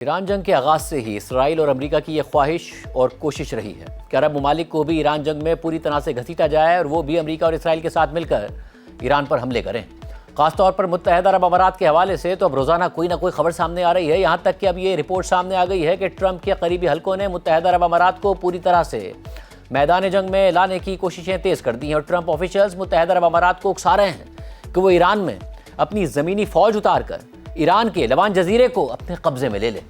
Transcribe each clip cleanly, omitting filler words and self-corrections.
ایران جنگ کے آغاز سے ہی اسرائیل اور امریکہ کی یہ خواہش اور کوشش رہی ہے کہ عرب ممالک کو بھی ایران جنگ میں پوری طرح سے گھسیٹا جائے اور وہ بھی امریکہ اور اسرائیل کے ساتھ مل کر ایران پر حملے کریں۔ خاص طور پر متحدہ عرب امارات کے حوالے سے تو اب روزانہ کوئی نہ کوئی خبر سامنے آ رہی ہے، یہاں تک کہ اب یہ رپورٹ سامنے آ گئی ہے کہ ٹرمپ کے قریبی حلقوں نے متحدہ عرب امارات کو پوری طرح سے میدان جنگ میں لانے کی کوششیں تیز کر دی ہیں، اور ٹرمپ آفیشلز متحدہ عرب امارات کو اکسا رہے ہیں کہ وہ ایران میں اپنی زمینی فوج اتار کر ایران کے لبان جزیرے کو اپنے قبضے میں لے لے۔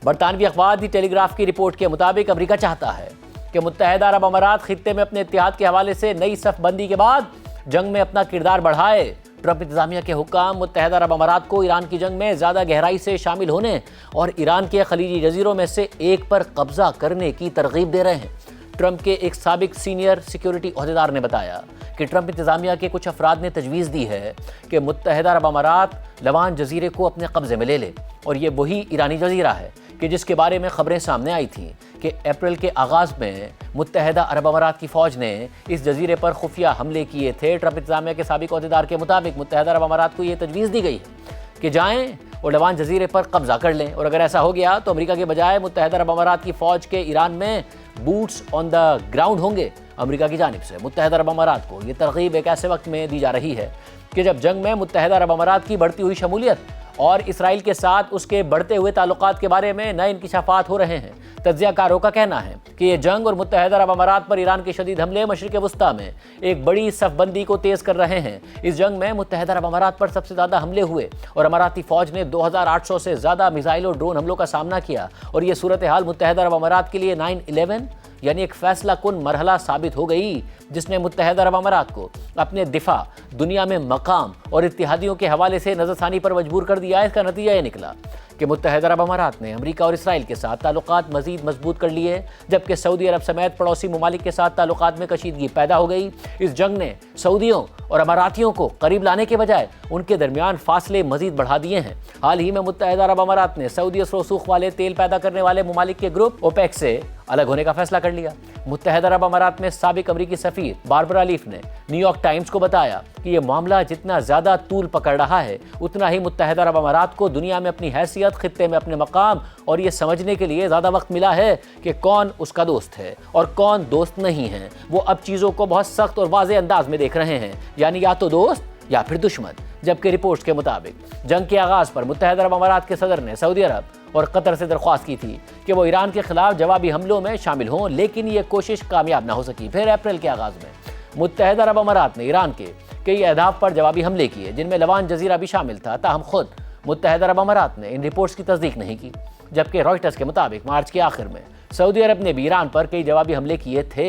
برطانوی اخبار دی ٹیلی گراف کی رپورٹ کے مطابق امریکہ چاہتا ہے کہ متحدہ عرب امارات خطے میں اپنے اتحاد کے حوالے سے نئی صف بندی کے بعد جنگ میں اپنا کردار بڑھائے۔ ٹرمپ انتظامیہ کے حکام متحدہ عرب امارات کو ایران کی جنگ میں زیادہ گہرائی سے شامل ہونے اور ایران کے خلیجی جزیروں میں سے ایک پر قبضہ کرنے کی ترغیب دے رہے ہیں۔ ٹرمپ کے ایک سابق سینئر سیکیورٹی عہدیدار نے بتایا کہ ٹرمپ انتظامیہ کے کچھ افراد نے تجویز دی ہے کہ متحدہ عرب امارات لبان جزیرے کو اپنے قبضے میں لے لے، اور یہ وہی ایرانی جزیرہ ہے کہ جس کے بارے میں خبریں سامنے آئی تھیں کہ اپریل کے آغاز میں متحدہ عرب امارات کی فوج نے اس جزیرے پر خفیہ حملے کیے تھے۔ ٹرمپ انتظامیہ کے سابق عہدیدار کے مطابق متحدہ عرب امارات کو یہ تجویز دی گئی ہے کہ جائیں اور لبان جزیرے پر قبضہ کر لیں، اور اگر ایسا ہو گیا تو امریکہ کے بجائے متحدہ عرب امارات کی فوج کے ایران میں بوٹس آن دا گراؤنڈ ہوں گے۔ امریکہ کی جانب سے متحدہ عرب امارات کو یہ ترغیب ایک ایسے وقت میں دی جا رہی ہے کہ جب جنگ میں متحدہ عرب امارات کی بڑھتی ہوئی شمولیت اور اسرائیل کے ساتھ اس کے بڑھتے ہوئے تعلقات کے بارے میں نئے انکشافات ہو رہے ہیں۔ تجزیہ کاروں کا کہنا ہے کہ یہ جنگ اور متحدہ عرب امارات پر ایران کے شدید حملے مشرق وسطیٰ میں ایک بڑی صف بندی کو تیز کر رہے ہیں۔ اس جنگ میں متحدہ عرب امارات پر سب سے زیادہ حملے ہوئے اور اماراتی فوج نے 2800 سے زیادہ میزائل اور ڈرون حملوں کا سامنا کیا، اور یہ صورتحال متحدہ عرب امارات کے لیے 9/11 یعنی ایک فیصلہ کن مرحلہ ثابت ہو گئی، جس نے متحدہ عرب امارات کو اپنے دفاع، دنیا میں مقام اور اتحادیوں کے حوالے سے نظر ثانی پر مجبور کر دیا۔ اس کا نتیجہ یہ نکلا کہ متحدہ عرب امارات نے امریکہ اور اسرائیل کے ساتھ تعلقات مزید مضبوط کر لیے، جبکہ سعودی عرب سمیت پڑوسی ممالک کے ساتھ تعلقات میں کشیدگی پیدا ہو گئی۔ اس جنگ نے سعودیوں اور اماراتیوں کو قریب لانے کے بجائے ان کے درمیان فاصلے مزید بڑھا دیے ہیں۔ حال ہی میں متحدہ عرب امارات نے سعودی اثر و رسوخ والے تیل پیدا کرنے والے ممالک کے گروپ اوپیک سے الگ ہونے کا فیصلہ کر لیا۔ متحدہ عرب امارات میں سابق امریکی سفیر باربرا لیف نے نیو یارک ٹائمز کو بتایا کہ یہ معاملہ جتنا زیادہ طول پکڑ رہا ہے، اتنا ہی متحدہ عرب امارات کو دنیا میں اپنی حیثیت، خطے میں اپنے مقام اور یہ سمجھنے کے لیے زیادہ وقت ملا ہے کہ کون اس کا دوست ہے اور کون دوست نہیں ہے۔ وہ اب چیزوں کو بہت سخت اور واضح انداز میں دیکھ رہے ہیں، یعنی یا تو دوست یا پھر دشمن۔ جبکہ رپورٹس کے مطابق جنگ کے آغاز پر متحدہ عرب امارات کے صدر نے سعودی عرب اور قطر سے درخواست کی تھی کہ وہ ایران کے خلاف جوابی حملوں میں شامل ہوں، لیکن یہ کوشش کامیاب نہ ہو سکی۔ پھر اپریل کے آغاز میں متحدہ عرب امارات نے ایران کے کئی اہداف پر جوابی حملے کیے، جن میں لبان جزیرہ بھی شامل تھا، تاہم خود متحدہ عرب امارات نے ان رپورٹس کی تصدیق نہیں کی۔ جبکہ رائٹرز کے مطابق مارچ کے آخر میں سعودی عرب نے بھی ایران پر کئی جوابی حملے کیے تھے۔